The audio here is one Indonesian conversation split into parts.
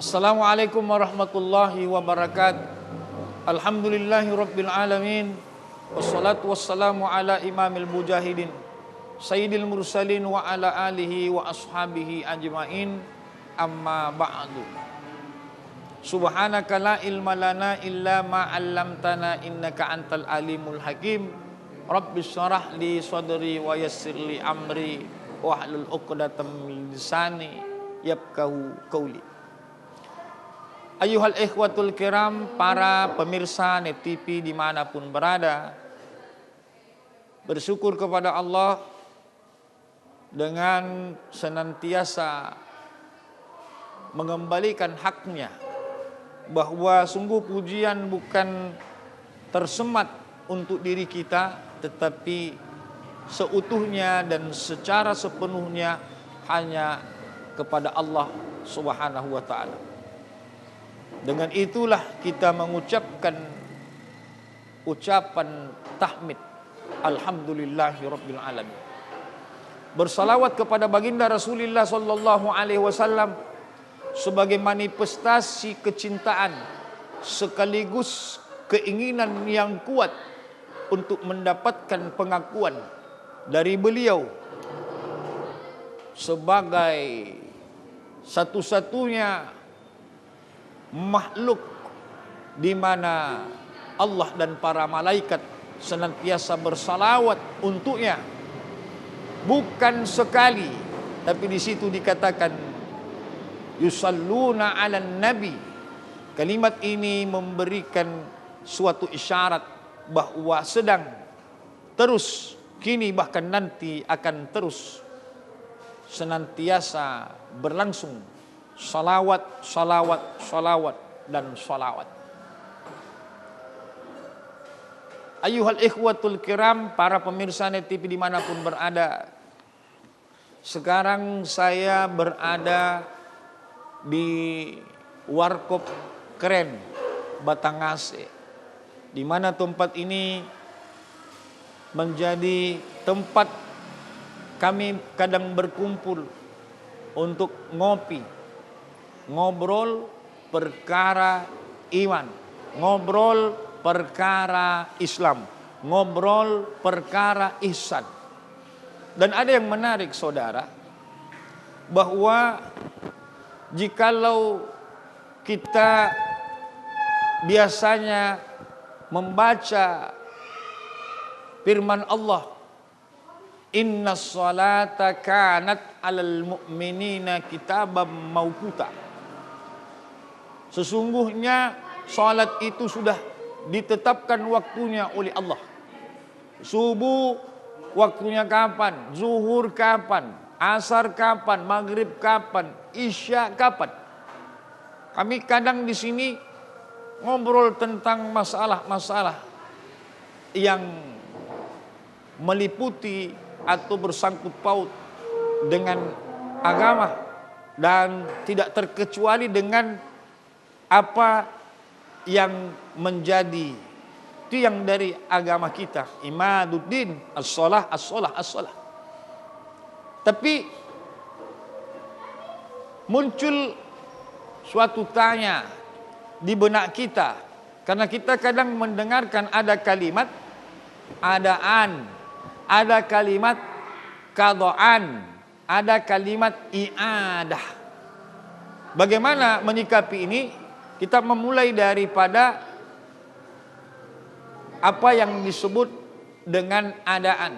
Assalamualaikum warahmatullahi wabarakatuh. Alhamdulillahi rabbil alamin. Wassalatu wassalamu ala imamil mujahidin sayyidil mursalin wa ala alihi wa ashabihi ajma'in. Amma ba'du. Subhanaka la ilma lana illa ma 'allamtana innaka antal alimul hakim. Rabbis shrah li sadri wa yassir li amri wahlul 'uqdatam min lisani yafqahu qawli. Ayyuhal ikhwatul kiram, para pemirsa Net TV dimanapun berada, bersyukur kepada Allah dengan senantiasa mengembalikan haknya, bahwa sungguh pujian bukan tersemat untuk diri kita, tetapi seutuhnya dan secara sepenuhnya hanya kepada Allah Subhanahu wa ta'ala. Dengan itulah kita mengucapkan ucapan tahmid, alhamdulillahi rabbil alamin. Bersalawat kepada baginda Rasulullah sallallahu alaihi wasallam sebagai manifestasi kecintaan sekaligus keinginan yang kuat untuk mendapatkan pengakuan dari beliau sebagai satu-satunya makhluk di mana Allah dan para malaikat senantiasa bersalawat untuknya. Bukan sekali, tapi di situ dikatakan yusalluna 'alan nabi. Kalimat ini memberikan suatu isyarat bahwa sedang terus, kini bahkan nanti akan terus senantiasa berlangsung salawat, salawat, salawat, dan salawat. Ayyuhal ikhwatul kiram, para pemirsa Net TV dimanapun berada, sekarang saya berada di Warkop Keren, Batanghase, di mana tempat ini menjadi tempat kami kadang berkumpul untuk ngopi, ngobrol perkara iman, ngobrol perkara Islam, ngobrol perkara ihsan. Dan ada yang menarik saudara, bahwa jikalau kita biasanya membaca firman Allah, innas salata kanat alal mu'minina kitabam mauquta. Sesungguhnya salat itu sudah ditetapkan waktunya oleh Allah. Subuh waktunya kapan, zuhur kapan, asar kapan, maghrib kapan, isya kapan. Kami kadang di sini ngobrol tentang masalah-masalah yang meliputi atau bersangkut paut dengan agama, dan tidak terkecuali dengan apa yang menjadi tiang dari agama kita, imaduddin, as-shalah, as-shalah, as-shalah. Tapi muncul suatu tanya di benak kita, karena kita kadang mendengarkan ada kalimat adaan, ada kalimat qadaan, ada kalimat i'adah. Bagaimana menyikapi ini? Kita memulai daripada apa yang disebut dengan adaan.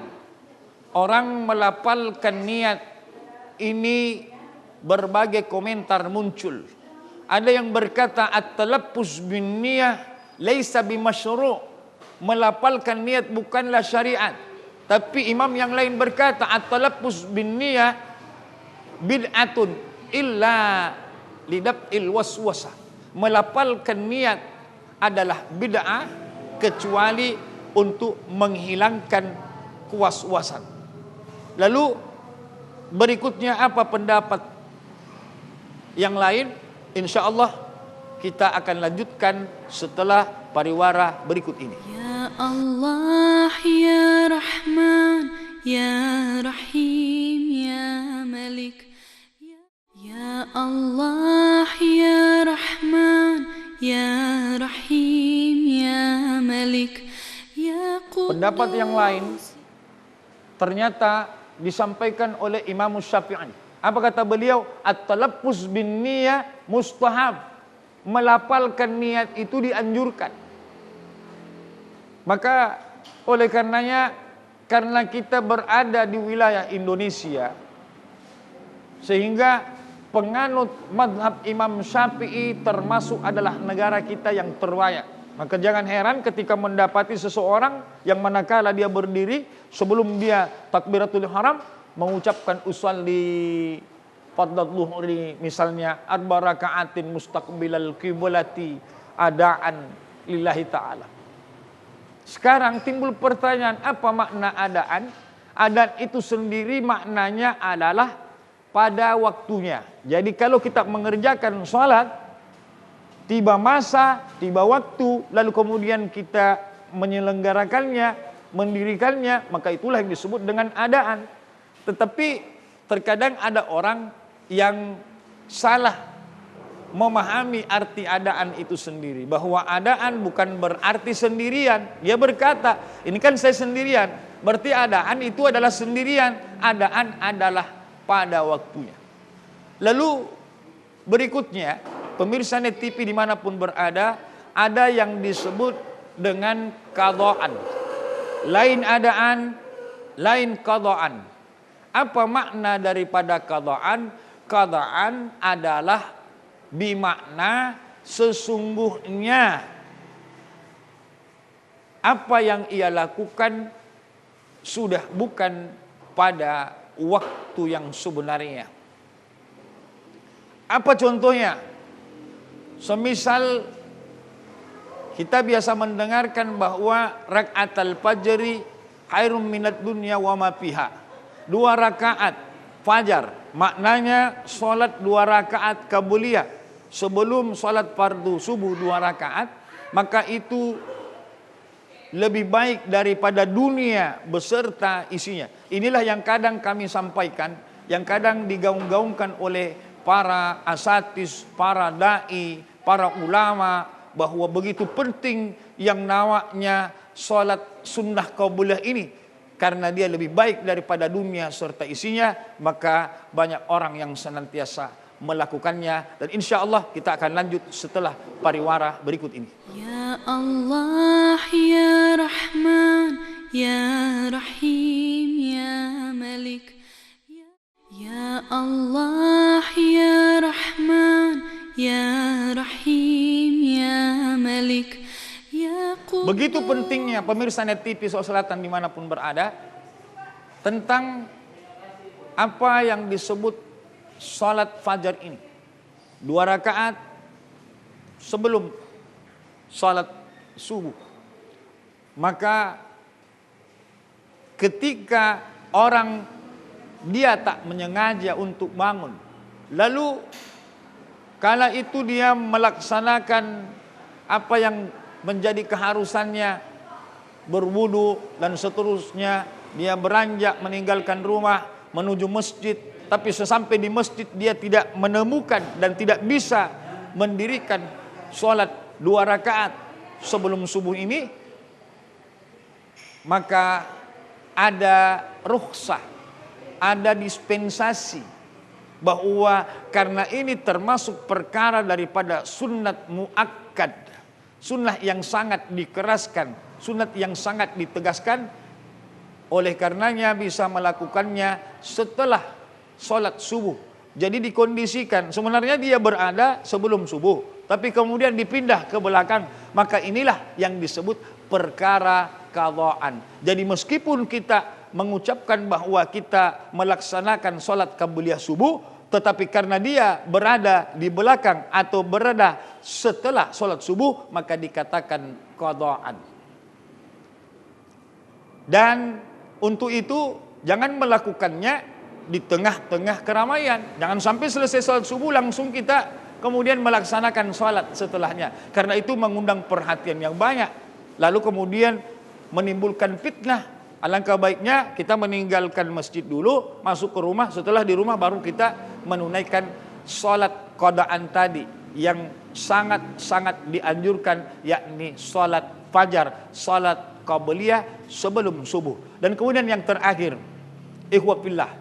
Orang melafalkan niat ini, berbagai komentar muncul. Ada yang berkata at-talaffuz bin niyah laisa bimasyru'. Melafalkan niat bukanlah syariat. Tapi imam yang lain berkata at-talaffuz bin niyah bid'atun illa lidaf'il waswasah. Melafalkan niat adalah bid'ah kecuali untuk menghilangkan kewaswasan. Lalu berikutnya apa pendapat yang lain? Insya Allah kita akan lanjutkan setelah pariwara berikut ini. Ya Allah, ya Rahman, ya Rahim, ya Malik, ya Allah, ya رحيم يا ملك يا Pendapat yang lain قدوس. ternyata disampaikan oleh Imam Syafi'i. Apa kata beliau? At-talaffuz bin niyah mustahab. Melafalkan niat itu dianjurkan. Maka oleh karenanya, karena kita berada di wilayah Indonesia, sehingga penganut madhab Imam Syafi'i termasuk adalah negara kita yang terwaya. Maka jangan heran ketika mendapati seseorang yang manakala dia berdiri sebelum dia takbiratul ihram mengucapkan usolli fardhu dhuhri misalnya arba raka'atin mustaqbilal qiblati adaan lillahi ta'ala. Sekarang timbul pertanyaan, apa makna adaan? Adaan itu sendiri maknanya adalah pada waktunya. Jadi kalau kita mengerjakan sholat, tiba masa, tiba waktu, lalu kemudian kita menyelenggarakannya, mendirikannya, maka itulah yang disebut dengan adaan. Tetapi terkadang ada orang yang salah memahami arti adaan itu sendiri. Bahwa adaan bukan berarti sendirian. Dia berkata, ini kan saya sendirian, berarti adaan itu adalah sendirian. Adaan adalah pada waktunya. Lalu berikutnya, pemirsa Net TV dimanapun berada, ada yang disebut dengan qadaan. Lain adaan, lain qadaan. Apa makna daripada qadaan? Qadaan adalah bimakna sesungguhnya apa yang ia lakukan sudah bukan pada waktu yang sebenarnya. Apa contohnya? Semisal kita biasa mendengarkan bahwa rakaatul fajri khairum minad dunya wa ma fiha. 2 rakaat fajar, maknanya salat 2 rakaat qabliyah sebelum salat fardu subuh 2 rakaat, maka itu lebih baik daripada dunia beserta isinya. Inilah yang kadang kami sampaikan, yang kadang digaung-gaungkan oleh para asatis, para dai, para ulama, bahwa begitu penting yang namanya salat sunnah qabliyah ini, karena dia lebih baik daripada dunia serta isinya. Maka banyak orang yang senantiasa melakukannya, dan insya Allah kita akan lanjut setelah pariwara berikut ini. Ya Allah ya Rahman ya Rahim ya Malik. Ya Allah ya Rahman ya Rahim ya Malik ya Qudus. Begitu pentingnya pemirsa Net TV Selatan dimanapun berada tentang apa yang disebut salat fajar ini. 2 rakaat sebelum salat subuh. Maka ketika orang dia tak menyengaja untuk bangun, lalu kala itu dia melaksanakan apa yang menjadi keharusannya, berwudu dan seterusnya, dia beranjak meninggalkan rumah menuju masjid, tapi sesampai di masjid dia tidak menemukan dan tidak bisa mendirikan sholat 2 rakaat sebelum subuh ini, maka ada rukhsah, ada dispensasi bahwa karena ini termasuk perkara daripada sunnat muakkad, sunnah yang sangat dikeraskan, sunnat yang sangat ditegaskan, oleh karenanya bisa melakukannya setelah sholat subuh. Jadi dikondisikan, sebenarnya dia berada sebelum subuh, tapi kemudian dipindah ke belakang, maka inilah yang disebut perkara qadaan. Jadi meskipun kita mengucapkan bahwa kita melaksanakan sholat qabliyah subuh, tetapi karena dia berada di belakang atau berada setelah sholat subuh, maka dikatakan qadaan. Dan untuk itu jangan melakukannya di tengah-tengah keramaian. Jangan sampai selesai sholat subuh langsung kita kemudian melaksanakan sholat setelahnya, karena itu mengundang perhatian yang banyak, lalu kemudian menimbulkan fitnah. Alangkah baiknya kita meninggalkan masjid dulu, masuk ke rumah, setelah di rumah baru kita menunaikan sholat qadaan tadi. yang sangat-sangat dianjurkan, yakni salat fajar, salat qabliyah sebelum subuh. Dan kemudian yang terakhir, ikhwah fillah,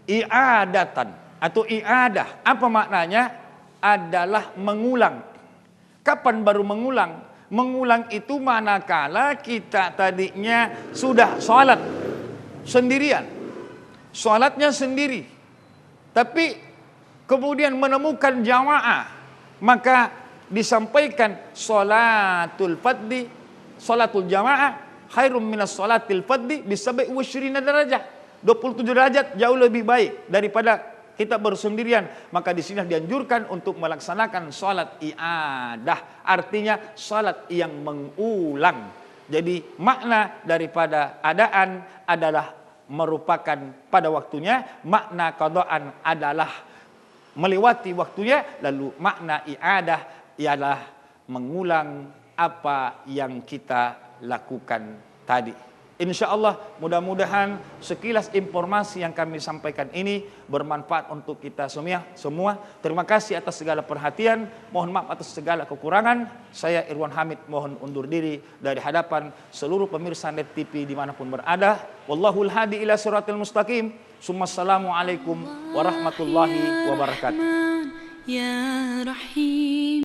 i'adatan atau i'adah, apa maknanya? Adalah mengulang. Kapan baru mengulang? Mengulang itu manakala kita tadinya sudah sholat sendirian, sholatnya sendiri, tapi kemudian menemukan jamaah, maka disampaikan sholatul fadli, sholatul jamaah khairum minas sholatil fadli bisabai wasyrina derajat, 27 derajat jauh lebih baik daripada kita bersendirian. Maka di sini dianjurkan untuk melaksanakan sholat i'adah, artinya sholat yang mengulang. Jadi makna daripada adaan adalah merupakan pada waktunya, makna qadaan adalah melewati waktunya, lalu makna i'adah ialah mengulang apa yang kita lakukan tadi. Insya Allah mudah-mudahan sekilas informasi yang kami sampaikan ini bermanfaat untuk kita semua. Terima kasih atas segala perhatian. Mohon maaf atas segala kekurangan. Saya Irwan Hamid mohon undur diri dari hadapan seluruh pemirsa Net TV dimanapun berada. Wallahul hadi ila siratil mustaqim. Assalamualaikum warahmatullahi wabarakatuh. Ya Rahim.